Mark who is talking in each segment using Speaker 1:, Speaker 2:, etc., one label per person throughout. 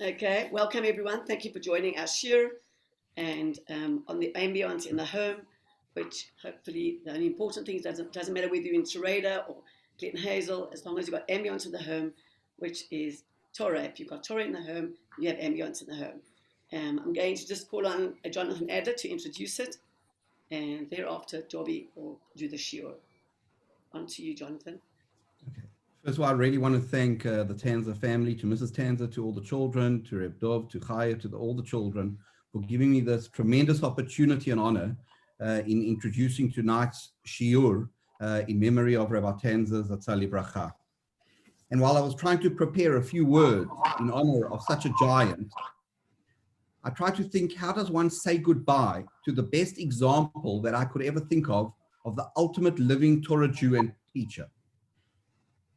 Speaker 1: Okay, welcome everyone. Thank you for joining our shiur and on the ambience in the home, which hopefully the only important thing is doesn't matter whether you're in Tzereida or Clinton Hazel, as long as you've got ambience in the home, which is Torah. If you've got Torah in the home, you have ambience in the home. I'm going to just call on Jonathan Adler to introduce it, and thereafter Joby will do the shiur. On to you, Jonathan.
Speaker 2: Okay. First of all, I really want to thank the Tanzer family, to Mrs. Tanzer, to all the children, to Reb Dov, to Chaim, to all the children, for giving me this tremendous opportunity and honor in introducing tonight's shiur in memory of Rabbi Tanzer Zatzal Libracha. And while I was trying to prepare a few words in honor of such a giant, I tried to think, how does one say goodbye to the best example that I could ever think of the ultimate living Torah Jew and teacher?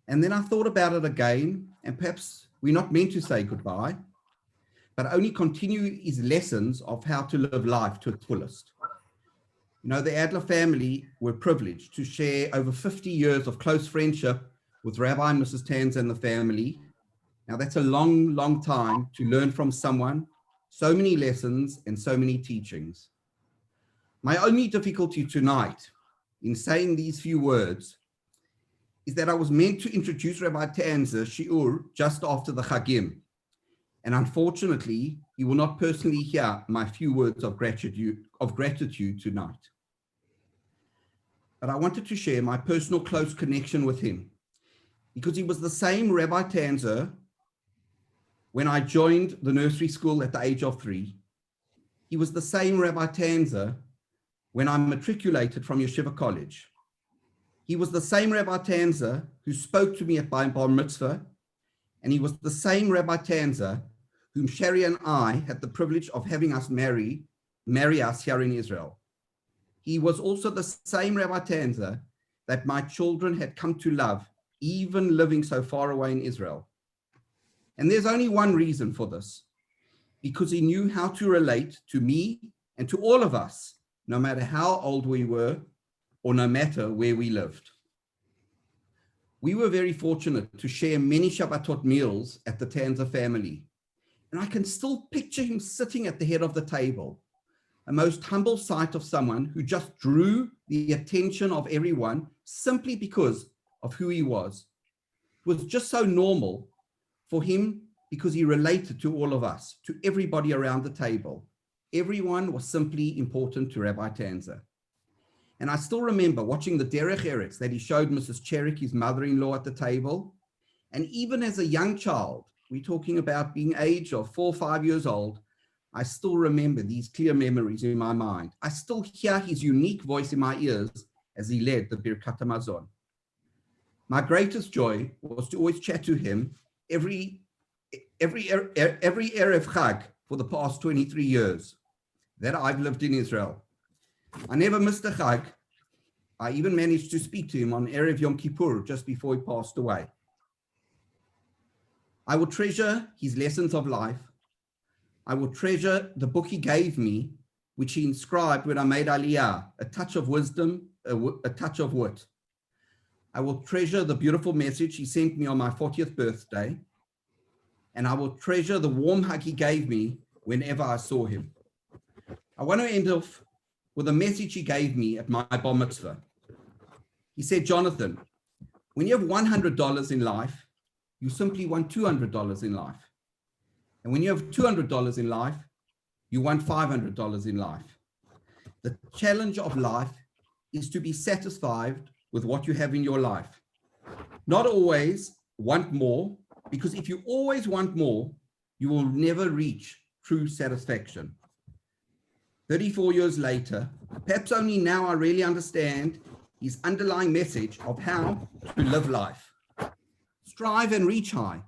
Speaker 2: And then I thought about it again, and perhaps we're not meant to say goodbye, but only continue his lessons of how to live life to its fullest. You know, the Adler family were privileged to share over 50 years of close friendship with Rabbi and Mrs. Tanzer and the family. Now that's a long, long time to learn from someone, so many lessons and so many teachings. My only difficulty tonight in saying these few words is that I was meant to introduce Rabbi Tanzer shiur just after the Chagim. And unfortunately, he will not personally hear my few words of gratitude tonight. But I wanted to share my personal close connection with him, because he was the same Rabbi Tanzer when I joined the nursery school at the age of 3. He was the same Rabbi Tanzer when I matriculated from Yeshiva college. He was the same Rabbi Tanzer who spoke to me at my bar mitzvah, and he was the same Rabbi Tanzer whom Sherry and I had the privilege of having us marry us here in Israel. He was also the same Rabbi Tanzer that my children had come to love, even living so far away in Israel. And there's only one reason for this, because he knew how to relate to me and to all of us, no matter how old we were, or no matter where we lived. We were very fortunate to share many Shabbatot meals at the Tanzer family. And I can still picture him sitting at the head of the table, a most humble sight of someone who just drew the attention of everyone simply because of who he was. It was just so normal for him because he related to all of us, to everybody around the table. Everyone was simply important to Rabbi Tanzer. And I still remember watching the Derech Eretz that he showed Mrs. Cherik, his mother-in-law, at the table. And even as a young child, we're talking about being age of 4 or 5 years old, I still remember these clear memories in my mind. I still hear his unique voice in my ears as he led the Birkat HaMazon. My greatest joy was to always chat to him every Erev Chag for the past 23 years that I've lived in Israel. I never missed a Chag. I even managed to speak to him on Erev Yom Kippur just before he passed away. I will treasure his lessons of life. I will treasure the book he gave me, which he inscribed when I made Aliyah, a touch of wisdom, a touch of wit. I will treasure the beautiful message he sent me on my 40th birthday. And I will treasure the warm hug he gave me whenever I saw him. I want to end off with a message he gave me at my bar mitzvah. He said, Jonathan, when you have $100 in life, you simply want $200 in life. And when you have $200 in life, you want $500 in life. The challenge of life is to be satisfied with what you have in your life. Not always want more, because if you always want more, you will never reach true satisfaction. 34 years later, perhaps only now I really understand his underlying message of how to live life. Strive and reach high,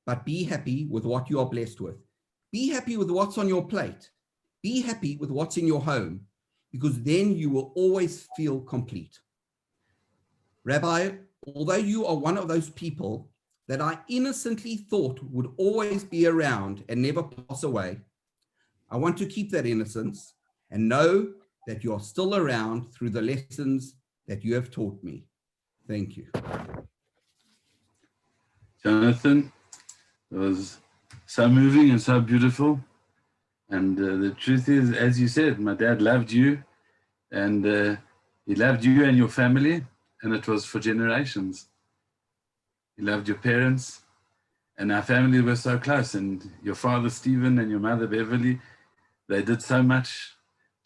Speaker 2: but be happy with what you are blessed with. Be happy with what's on your plate. Be happy with what's in your home, because then you will always feel complete. Rabbi, although you are one of those people that I innocently thought would always be around and never pass away, I want to keep that innocence and know that you are still around through the lessons that you have taught me. Thank you.
Speaker 3: Jonathan, it was so moving and so beautiful. And the truth is, as you said, my dad loved you, and he loved you and your family, and it was for generations. He loved your parents, and our family were so close. And your father, Stephen, and your mother, Beverly, they did so much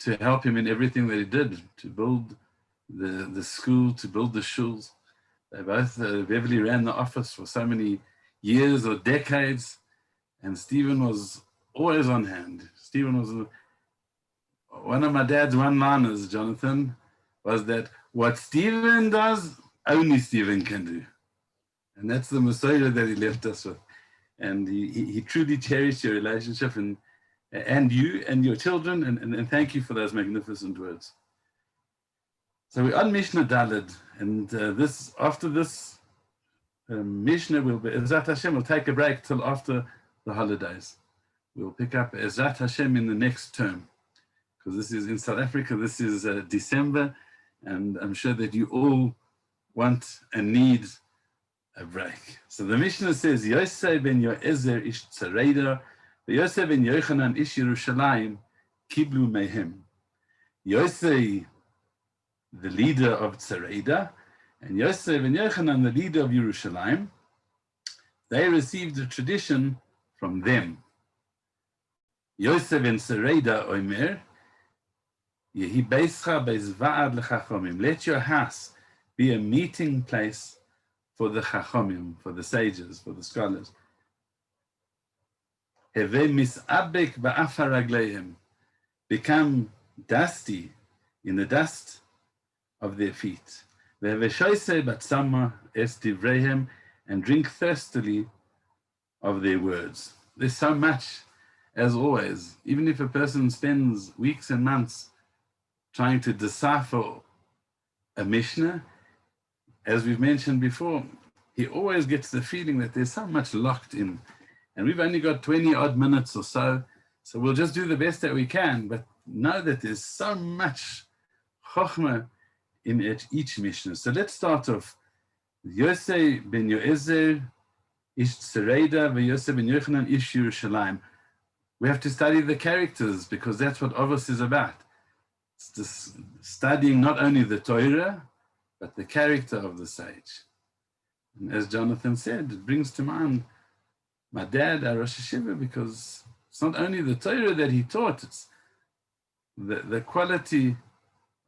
Speaker 3: to help him in everything that he did, to build the school, to build the shuls. They both, Beverly ran the office for so many years or decades, and Stephen was always on hand. Stephen was one of my dad's one-liners, Jonathan, was that what Stephen does, only Stephen can do. And that's the Messiah that he left us with. And he truly cherished your relationship and you and your children, and thank you for those magnificent words. So we're on Mishna Daled, and after this Mishna, Ezrat Hashem will take a break till after the holidays. We'll pick up Ezrat Hashem in the next term, because this is in South Africa, this is December, and I'm sure that you all want and need a break. So the Mishnah says, Yoezer ben Yoezer ish Tzereida, Vyoseie ben Yochanan ish Yerushalayim, kiblu mehem. Yoezer, the leader of Tzereida, and Yoezer ben Yochanan, the leader of Yerushalayim, they received a tradition from them. Yoezer ben Tzereida omer, Yehi beischa beis va'ad lechachomim. Let your house be a meeting place for the chachomim, for the sages, for the scholars. Heve misabek ba'afar ragleihem. Become dusty in the dust of their feet. Vyoseie batzama es divreihem, and drink thirstily of their words. There's so much, as always, even if a person spends weeks and months trying to decipher a Mishnah, as we've mentioned before, he always gets the feeling that there's so much locked in. And we've only got 20 odd minutes or so, so we'll just do the best that we can, but know that there's so much chokhmah in each Mishnah. So let's start off. Yoezer ben Yoezer ish Tzereida, Vyoseie ben Yochanan ish Yerushalayim. We have to study the characters, because that's what Avos is about. It's just studying not only the Torah, but the character of the sage. And as Jonathan said, it brings to mind my dad, our Rosh Yeshiva, because it's not only the Torah that he taught, it's the quality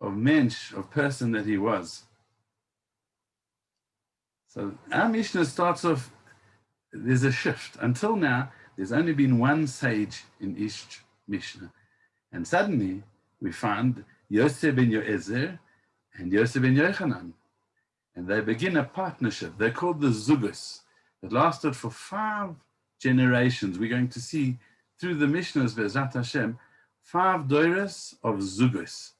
Speaker 3: of mensch, of person that he was. So our Mishnah starts off, there's a shift. Until now, there's only been one sage in each Mishnah. And suddenly, we find Yoezer ben Yoezer and Yoezer ben Yochanan. And they begin a partnership. They're called the Zugos. It lasted for 5 generations. We're going to see through the Mishnahs, Be'ezrat Hashem, 5 doros of Zugos,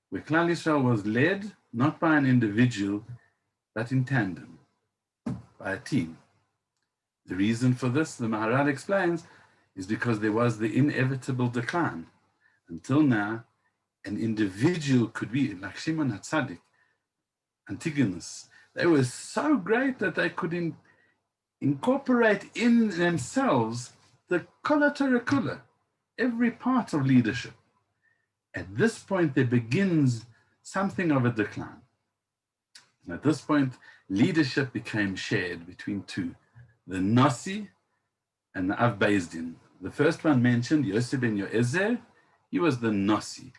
Speaker 3: where Klal Yisrael was led not by an individual, but in tandem, by a team. The reason for this, the Maharal explains, is because there was the inevitable decline. Until now, an individual could be, like Shimon HaTzadik, Antigonus. They were so great that they could incorporate in themselves the Kol Torah Kula, every part of leadership. At this point, there begins something of a decline. And at this point, leadership became shared between 2, the Nasi and the Av Beis Din. The first one mentioned, Yoezer ben Yoezer, he was the Nasi.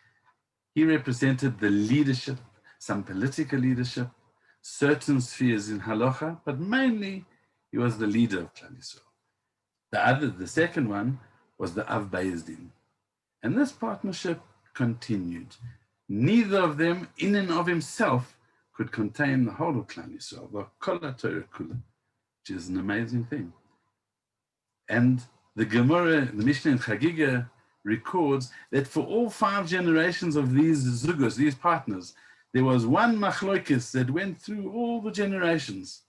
Speaker 3: He represented the leadership, some political leadership, certain spheres in halacha, but mainly he was the leader of Klal Yisrael. The second one was the Av Beis Din. And this partnership continued. Neither of them, in and of himself, could contain the whole of Klal Yisrael, the Kol Torah Kula, which is an amazing thing. And the Gemara, the Mishnah in Chagiga, records that for all 5 generations of these Zugos, these partners, there was one machloikis that went through all the generations.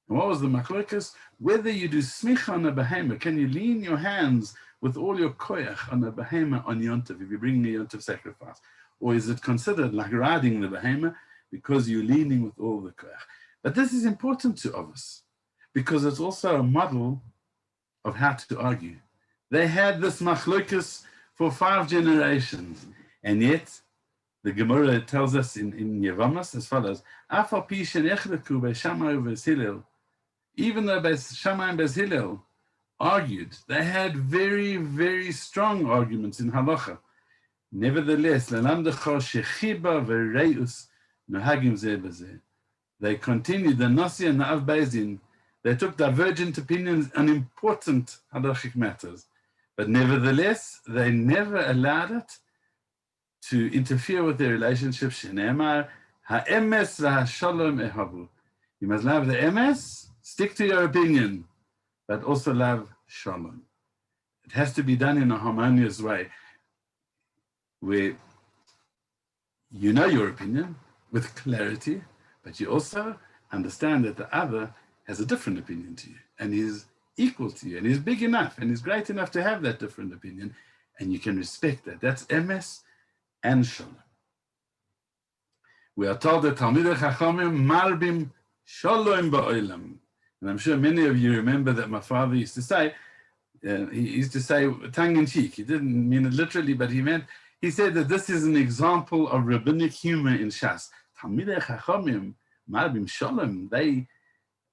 Speaker 3: And what was the machloikis? Whether you do smicha on a behema, can you lean your hands with all your koyach on a behema on Yontif, if you're bringing a Yontif sacrifice? Or is it considered like riding the behema because you're leaning with all the koyach? But this is important to Avos, because it's also a model of how to argue. They had this machlokas for 5 generations. And yet, the Gemara tells us in Yevamos as follows, even though Beis Shammai and Beis Hillel argued, they had very, very strong arguments in halacha. Nevertheless, they continued, the Nasi and the Av Beis Din, they took divergent opinions on important halachic matters. But nevertheless, they never allowed it to interfere with their relationship. Shene'emar, ha'emes v'ha'shalom ehavu. You must love the emes, stick to your opinion, but also love shalom. It has to be done in a harmonious way, where you know your opinion with clarity, but you also understand that the other has a different opinion to you, and is equal to you, and is big enough, and is great enough to have that different opinion, and you can respect that. That's emes and shalom. We are told that Talmidei Chachamim marbim shalom ba'olam. And I'm sure many of you remember that my father used to say, he used to say tongue in cheek. He didn't mean it literally, but he said that this is an example of rabbinic humor in Shas. Talmidei Chachamim marbim shalom. They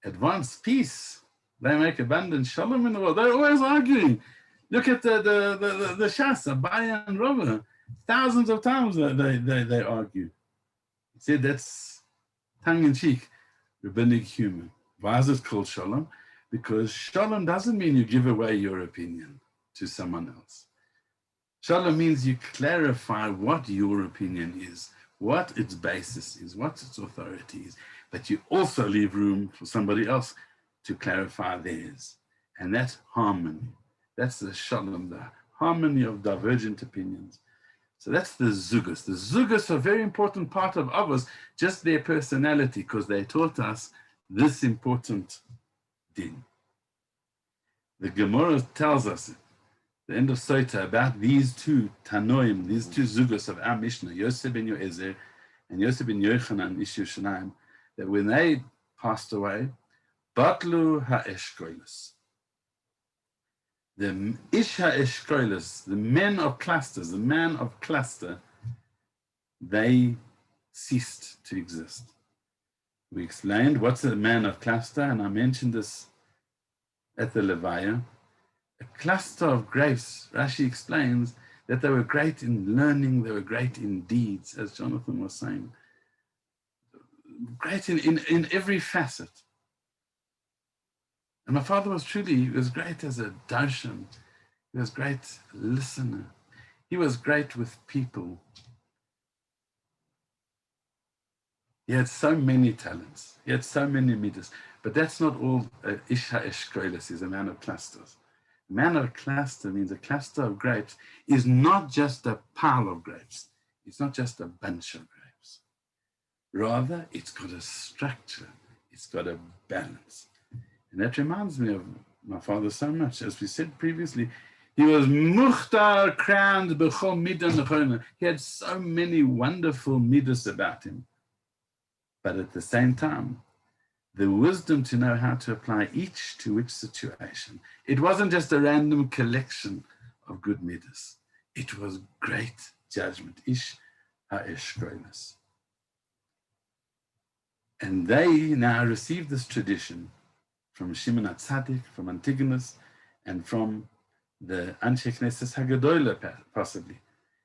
Speaker 3: advance peace. They make abundant shalom in the world. They're always arguing. Look at the Shas, Abaya and Rava. Thousands of times they argue. He said that's tongue-in-cheek rabbinic humor. Why is it called shalom? Because shalom doesn't mean you give away your opinion to someone else. Shalom means you clarify what your opinion is, what its basis is, what its authority is, but you also leave room for somebody else to clarify theirs. And that's harmony. That's the shalom, the harmony of divergent opinions. So that's the zugas. The zugas are a very important part of Avos, just their personality, because they taught us this important din. The Gemara tells us, the end of Sota, about these two Tanoim, these two zugas of our Mishna, Yoezer ben Yoezer and Yoezer ben Yochanan, Ish Yerushalayim, that when they passed away, Batlu ha'eshkoilis. The Ish ha'eshkoilis, the men of clusters, the man of cluster, they ceased to exist. We explained what's a man of cluster, and I mentioned this at the Levaya. A cluster of grapes, Rashi explains that they were great in learning, they were great in deeds, as Jonathan was saying. Great in every facet. And my father was great as a darshan. He was a great listener. He was great with people. He had so many talents. He had so many midas. But that's not all Ish ha'eshkoilis is, a man of clusters. A man of a cluster means a cluster of grapes is not just a pile of grapes. It's not just a bunch of grapes. Rather, it's got a structure. It's got a balance. And that reminds me of my father so much. As we said previously, he was muchtar, crowned, b'chol midah nechona. He had so many wonderful midas about him. But at the same time, the wisdom to know how to apply each to which situation. It wasn't just a random collection of good midas. It was great judgment. Ish ha'eshkoilis. And they now received this tradition from Shimon HaTzadik, from Antigonus, and from the Anshe Knesset Hagadola, possibly.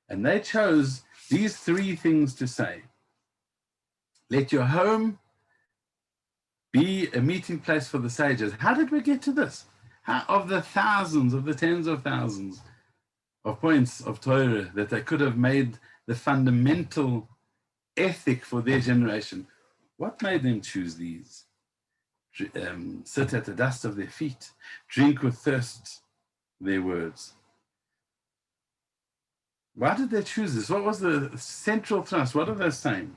Speaker 3: And they chose these three things to say. Let your home be a meeting place for the sages. How did we get to this? How, of the thousands, of the tens of thousands of points of Torah that they could have made the fundamental ethic for their generation, what made them choose these? Sit at the dust of their feet, drink with thirst their words. Why did they choose this? What was the central thrust? What are they saying?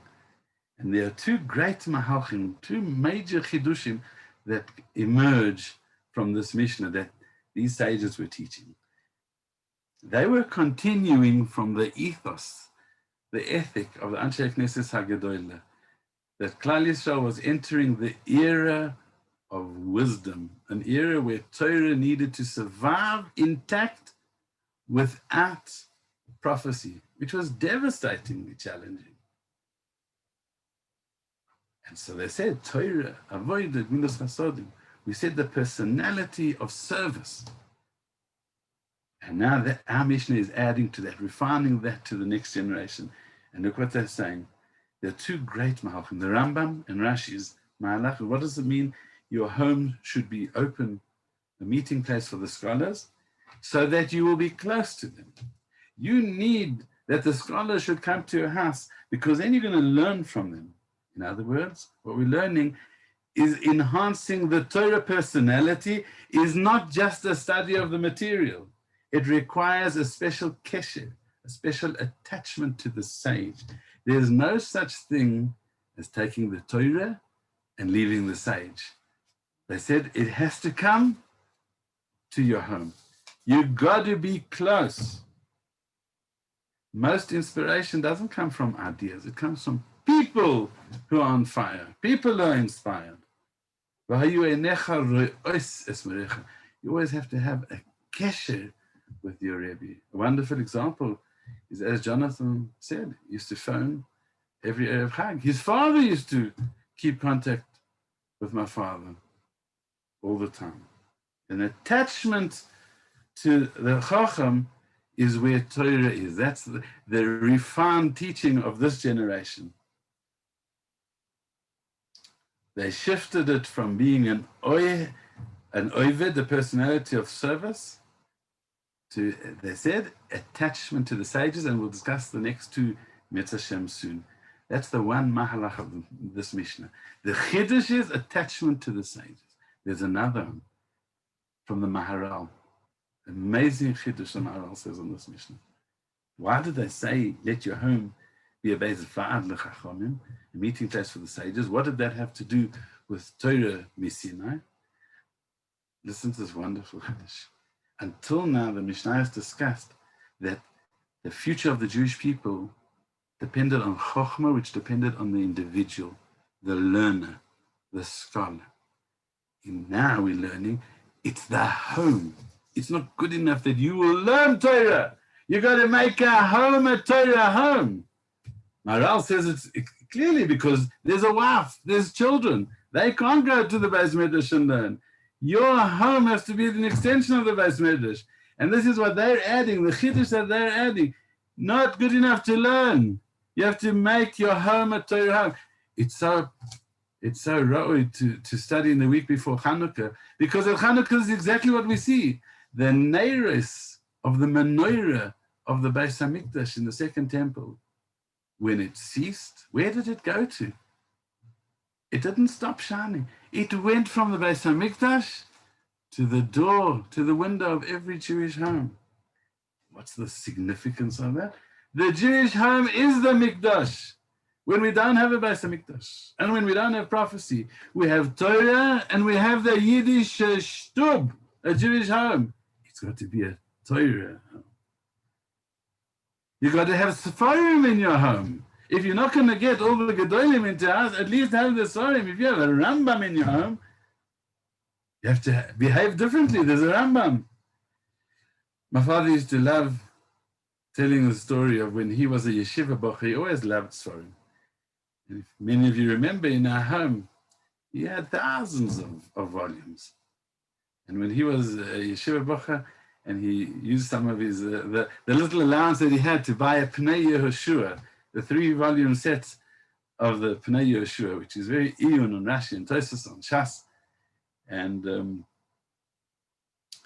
Speaker 3: And there are two great mahalchim, two major chidushim that emerge from this Mishnah that these sages were teaching. They were continuing from the ethos, the ethic of the Anshe Knesset Hagadola, that Klal Yisrael was entering the era of wisdom, an era where Torah needed to survive intact without prophecy, which was devastatingly challenging. And so they said, Torah, avoided milos chasodim. We said the personality of service. And now that our Mishnah is adding to that, refining that to the next generation. And look what they're saying. There are two great mahalchim, the Rambam and Rashi's mahalach. What does it mean? Your home should be open, a meeting place for the scholars, so that you will be close to them. You need that the scholars should come to your house, because then you're going to learn from them. In other words, what we're learning is enhancing the Torah personality is not just a study of the material. It requires a special kesher, a special attachment to the sage. There's no such thing as taking the Torah and leaving the sage. They said it has to come to your home. You've got to be close. Most inspiration doesn't come from ideas. It comes from people who are on fire, people who are inspired. You always have to have a kesher with your Rebbe. A wonderful example is, as Jonathan said, he used to phone every Erev Chag. His father used to keep contact with my father all the time. An attachment to the Chacham is where Torah is. That's the refined teaching of this generation. They shifted it from being an oved, the personality of service, to, they said, attachment to the sages, and we'll discuss the next two Mitzvah soon. That's the one mahalach of this Mishnah. The Chiddush is attachment to the sages. There's another one from the Maharal. Amazing Chiddush the Maharal says on this Mishnah. Why did they say, let your home be a base of va'ad l'chachomim, a meeting place for the sages? What did that have to do with Torah Misinai? Listen to this wonderful Chiddush. Until now, the Mishnah has discussed that the future of the Jewish people depended on Chokhmah, which depended on the individual, the learner, the scholar. And now we're learning it's the home. It's not good enough that you will learn Torah. You got to make a home a Torah home. Maharal says it's clearly because there's a wife, there's children. They can't go to the Beis Medrash and learn. Your home has to be an extension of the Beis Medrash. And this is what they're adding, the Chiddush that they're adding. Not good enough to learn. You have to make your home a Torah home. It's so rawy to study in the week before Hanukkah, because at Hanukkah is exactly what we see. The neiros of the menorah of the Beis Hamikdash in the second temple, when it ceased, where did it go to? It didn't stop shining. It went from the Beis Hamikdash to the door, to the window of every Jewish home. What's the significance of that? The Jewish home is the Mikdash. When we don't have a Beis Hamikdash, and when we don't have prophecy, we have Torah and we have the Yiddish shtub, a Jewish home. It's got to be a Torah home. You've got to have Sefarim in your home. If you're not going to get all the Gedolim into your house, at least have the Sefarim. If you have a Rambam in your home, you have to behave differently. There's a Rambam. My father used to love telling the story of when he was a Yeshiva bocher. He always loved Sefarim. And if many of you remember, in our home, he had thousands of volumes. And when he was a Yeshiva bocher, and he used some of his, the little allowance that he had to buy a Pnei Yehoshua, the 3-volume set of the Pnei Yehoshua, which is very Iyun on Rashi and Tosfos on Shas. And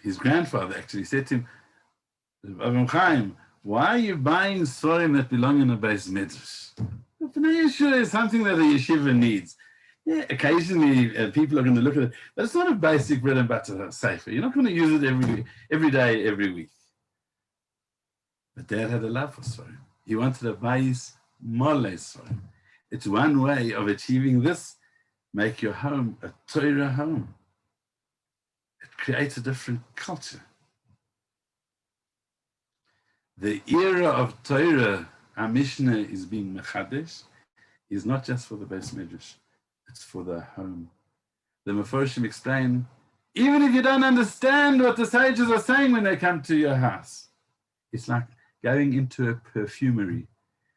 Speaker 3: his grandfather actually said to him, Avraham Chaim, why are you buying Sforim that belong in a Beis Medrash? The Pnei Yehoshua is something that a yeshiva needs. Yeah, occasionally people are going to look at it, but it's not a basic bread and butter sefer. You're not going to use it every day, every week. But Dad had a love for Sforim. He wanted a Bais Mole Sforim. It's one way of achieving this. Make your home a Torah home. It creates a different culture. The era of Torah, our Mishnah is being mechadesh, is not just for the Beis Medrash. It's for the home. the Meforshim explain, even if you don't understand what the sages are saying when they come to your house, it's like going into a perfumery.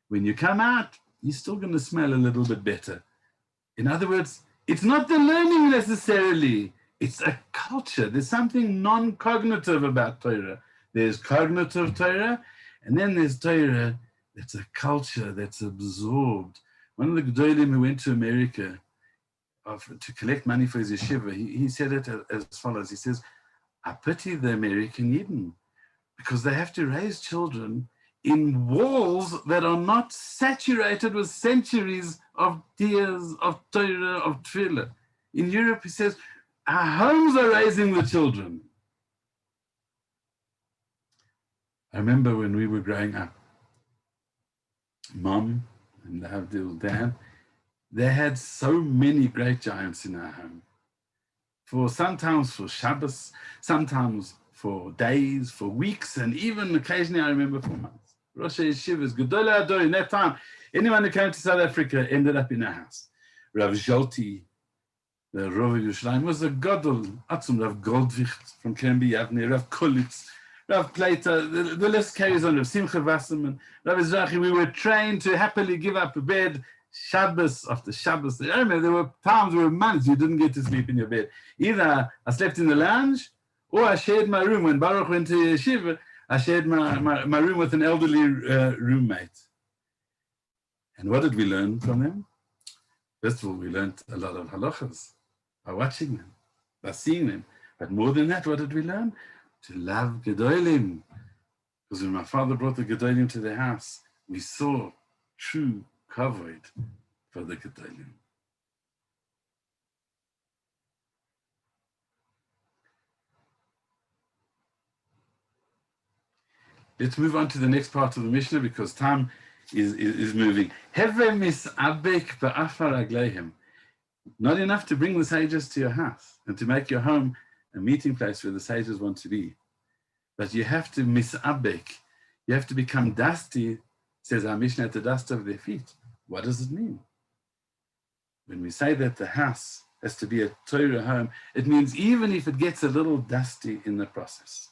Speaker 3: When you come out, you're still going to smell a little bit better. In other words, it's not the learning necessarily, it's a culture. There's something non-cognitive about Torah. There's cognitive Torah, and then there's Torah that's a culture that's absorbed. One of the Gedolim who went to America to collect money for his yeshiva, he said it as follows. He says, I pity the American Yidden because they have to raise children in walls that are not saturated with centuries of tears, of Torah, of tefillah. In Europe, he says, our homes are raising the children. I remember when we were growing up, Mom and the dad, they had so many great giants in our home. Sometimes for Shabbos, sometimes for days, for weeks, and even occasionally I remember for months. Rosh Yeshivas, Gedolei Ador, in that time, anyone who came to South Africa ended up in our house. Rav Zolti, the Rav Yerushalayim, was a Gadol, Atzum, Rav Goldwicht from Krembi Yavne, Rav Kolitz, Rav Plater, the list carries on, Rav Simcha Wasserman, Rav Ezrachi. We were trained to happily give up a bed Shabbos after Shabbos. I remember there were times, there were months you didn't get to sleep in your bed. Either I slept in the lounge or I shared my room. When Baruch went to Yeshiva, I shared my room with an elderly roommate. And what did we learn from them? First of all, we learned a lot of halachas by watching them, by seeing them. But more than that, what did we learn? To love Gedolim. Because when my father brought the Gedolim to the house, we saw true kavod for the Gedolim. Let's move on to the next part of the Mishnah because time is moving. Not enough to bring the sages to your house and to make your home a meeting place where the sages want to be. But you have to misabek. You have to become dusty, says our Mishnah, at the dust of their feet. What does it mean? When we say that the house has to be a Torah home, it means even if it gets a little dusty in the process.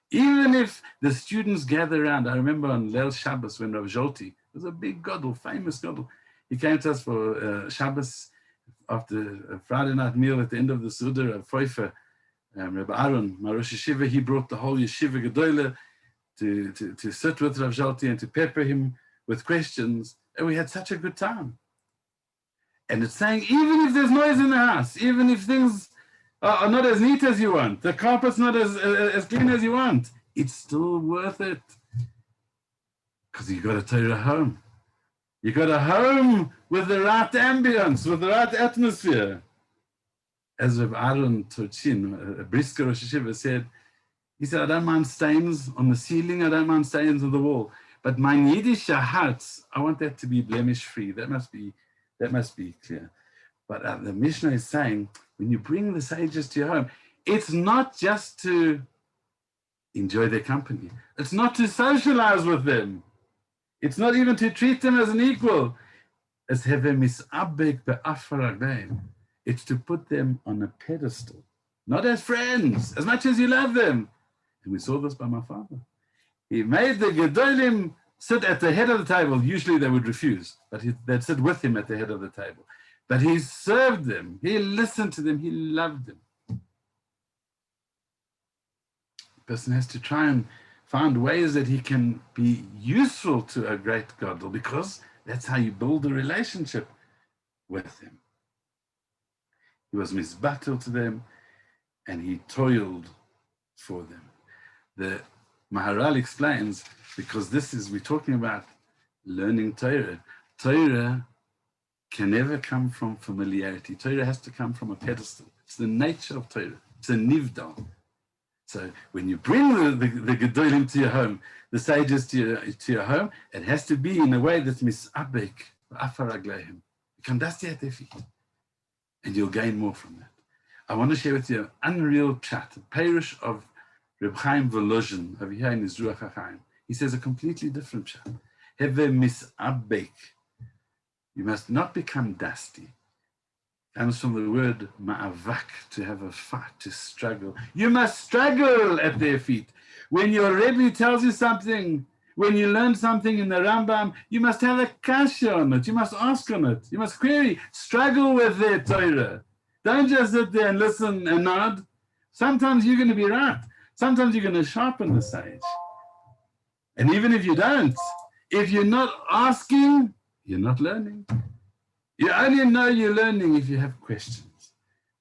Speaker 3: Even if the students gather around. I remember on Leil Shabbos when Rav Zolti was a big gadol, famous gadol. He came to us for Shabbos after a Friday night meal at the end of the Suda of Foifer. Rabbi Aaron, my Rosh Yeshiva, he brought the whole Yeshiva Gedoyle to sit with Rav Zolti and to pepper him with questions. And we had such a good time. And it's saying, even if there's noise in the house, even if things are not as neat as you want, the carpet's not as clean as you want, it's still worth it. Because you got a Torah home. You got a home with the right ambience, with the right atmosphere. As Rabbi Aaron Torchin, a Brisker Rosh Yeshiva, said, he said, I don't mind stains on the ceiling, I don't mind stains on the wall, but my Yiddish heart, I want that to be blemish-free. That must be clear. But the Mishnah is saying, when you bring the sages to your home, it's not just to enjoy their company. It's not to socialize with them. It's not even to treat them as an equal. It's to put them on a pedestal, not as friends, as much as you love them. And we saw this by my father. He made the Gedolim sit at the head of the table. Usually they would refuse, but they'd sit with him at the head of the table. But he served them, he listened to them, he loved them. The person has to try and find ways that he can be useful to a great Gadol, because that's how you build a relationship with him. He was misbattled to them, and he toiled for them. The Maharal explains, because we're talking about learning Torah. Torah can never come from familiarity. Torah has to come from a pedestal. It's the nature of Torah. It's a nivdal. So when you bring the Gedolim to your home, the sages to your home, it has to be in a way that's misabek, afaragleim. Become dusty at their feet. And you'll gain more from that. I want to share with you an unreal chat, a parish of Reb Chaim Volozhin over here in his Ruach HaChaim. He says a completely different chat. Heve misabek. You must not become dusty. comes from the word ma'avak, to have a fight, to struggle. You must struggle at their feet. When your Rebbe tells you something, when you learn something in the Rambam, you must have a kasha on it. You must ask on it. You must query. Struggle with their Torah. Don't just sit there and listen and nod. Sometimes you're going to be right. Sometimes you're going to sharpen the sage. And even if you don't, if you're not asking, you're not learning. You only know you're learning if you have questions.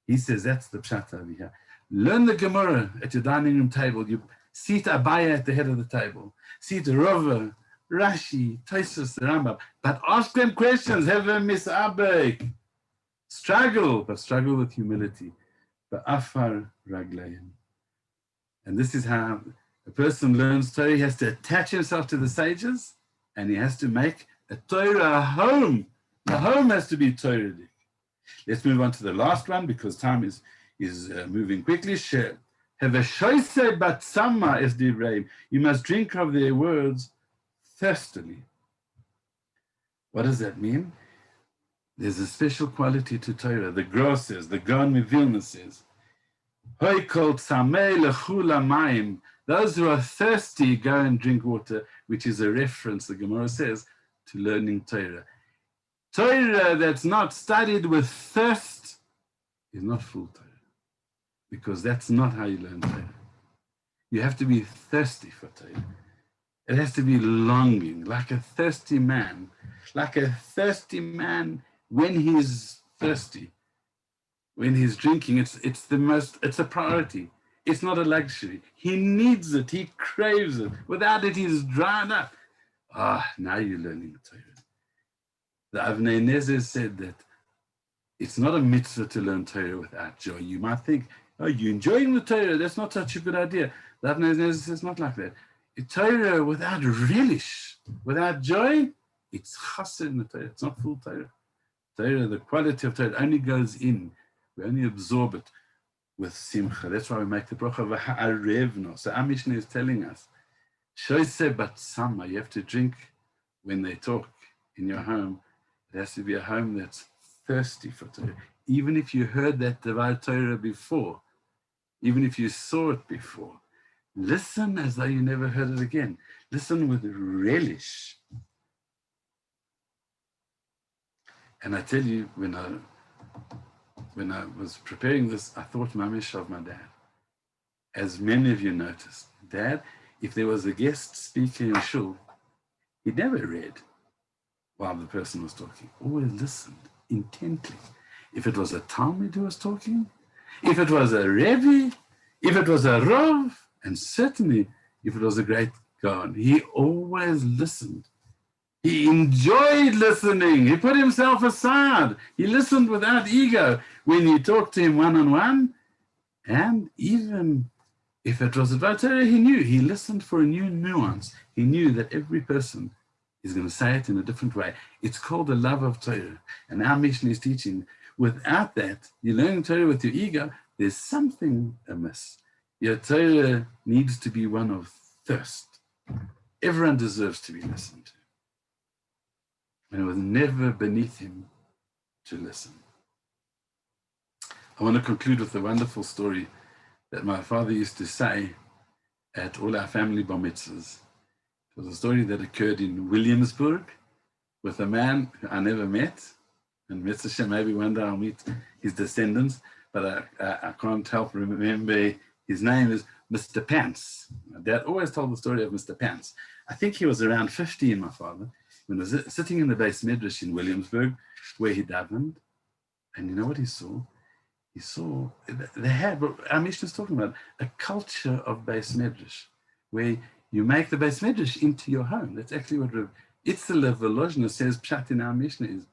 Speaker 3: He says that's the pshat over here. Learn the Gemara at your dining room table. You seat Abaya at the head of the table. Seat Rava, Rashi, Tosfos, the Rambam. But ask them questions. Have a misabek. Struggle, but struggle with humility. Ba'afar raglayim. And this is how a person learns Torah. He has to attach himself to the sages, and he has to make a Torah home. The home has to be Torah-dik. Let's move on to the last one, because time is moving quickly. Have a Vyoseie batzama es divrei. You must drink of their words thirstily. What does that mean? There's a special quality to Torah. The Gross says, the Gaon Mivilna says, Hoi kol tzamei lechu lamayim. Those who are thirsty go and drink water, which is a reference, the Gemara says, to learning Torah. Torah that's not studied with thirst is not full Torah, because that's not how you learn Torah. You have to be thirsty for Torah. It has to be longing, like a thirsty man. Like a thirsty man when he's thirsty, when he's drinking, it's a priority. It's not a luxury. He needs it. He craves it. Without it, he's dried up. Now you're learning the Torah. The Avnei Nezer said that it's not a mitzvah to learn Torah without joy. You might think, oh, you're enjoying the Torah. That's not such a good idea. The Avnei Nezer says not like that. Torah without relish, without joy, it's chassid in the Torah. It's not full Torah. Torah, the quality of Torah only goes in. We only absorb it with simcha. That's why we make the bracha v'ha'arevno. So our Mishna is telling us, Vyoseie batzama, you have to drink when they talk in your home. It has to be a home that's thirsty for Torah. Even if you heard that Devar Torah before, even if you saw it before, listen as though you never heard it again. Listen with relish. And I tell you, when I was preparing this, I thought mamish of my dad. As many of you noticed, Dad, if there was a guest speaker in shul, he never read while the person was talking. Always listened intently. If it was a Talmud who was talking, if it was a Rebbe, if it was a Rav, and certainly if it was a great Gaon, he always listened. He enjoyed listening. He put himself aside. He listened without ego when you talked to him one-on-one. And even if it was about Torah, he knew. He listened for a new nuance. He knew that every person is going to say it in a different way. It's called the love of Torah. And our Mishna is teaching, without that, you're learning Torah with your ego, there's something amiss. Your Torah needs to be one of thirst. Everyone deserves to be listened to. And it was never beneath him to listen. I want to conclude with a wonderful story that my father used to say at all our family bar mitzvahs. It was a story that occurred in Williamsburg with a man who I never met, and Mitzvah, maybe one day I'll meet his descendants, but I can't help remember his name is Mr. Pants. My dad always told the story of Mr. Pants. I think he was around 15, my father, when he was sitting in the Beis Medrash in Williamsburg, where he davened, and you know what he saw? He saw, they had, what our Mishna is talking about, a culture of Beis Medrash, where you make the Beis Medrash into your home. That's actually what Itzele Volozhna says, pshat in our Mishna is,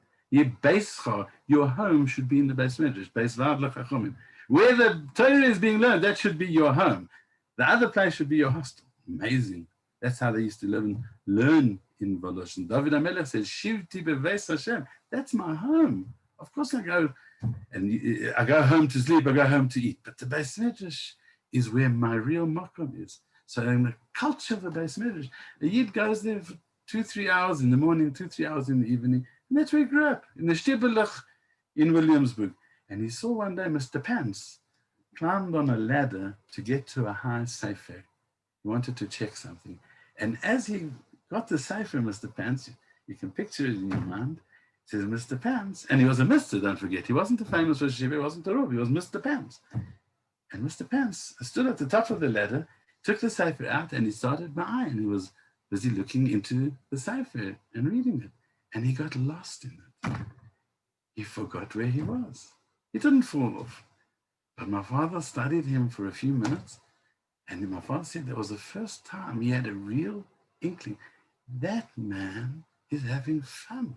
Speaker 3: your home should be in the Beis Medrash, Beis Vad L'Chachomim. Where the Torah is being learned, that should be your home. The other place should be your hostel. Amazing. That's how they used to live and learn in Volozhin. David HaMelech says, Shivti beveis Hashem. That's my home. Of course I go home to sleep, I go home to eat. But the Beis Medrash is where my real makom is. So in the culture of the Beis Medrash, a Yid goes there for 2-3 hours in the morning, 2-3 hours in the evening, and that's where he grew up, in the Shtibelach in Williamsburg. And he saw one day Mr. Pants climbed on a ladder to get to a high sefer. He wanted to check something. And as he got the sefer, Mr. Pants, you can picture it in your mind, it says Mr. Pants. And he was a Mr., don't forget. He wasn't a famous Rosh Yeshiva, he wasn't a Rav, he was Mr. Pants. And Mr. Pants stood at the top of the ladder, took the sefer out, and he started by, and he was busy looking into the sefer and reading it. And he got lost in it. He forgot where he was. He didn't fall off. But my father studied him for a few minutes, and my father said that was the first time he had a real inkling. That man is having fun.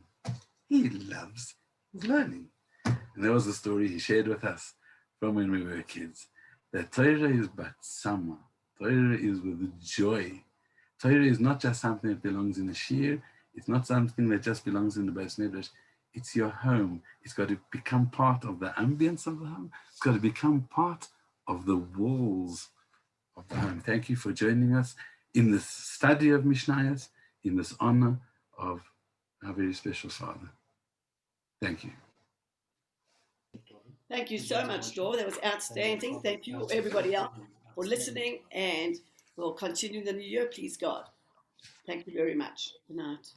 Speaker 3: He loves learning. And there was a story he shared with us from when we were kids, that Torah is but summer. Torah is with joy. Torah is not just something that belongs in the shiur. It's not something that just belongs in the Beis Medrash. It's your home. It's got to become part of the ambience of the home. It's got to become part of the walls of the home. Thank you for joining us in this study of Mishnayos, in this honor of our very special Father. Thank you.
Speaker 1: Thank you so much, Dor. That was outstanding. Thank you, everybody else, for listening, and we'll continue the new year, please God. Thank you very much. Good night.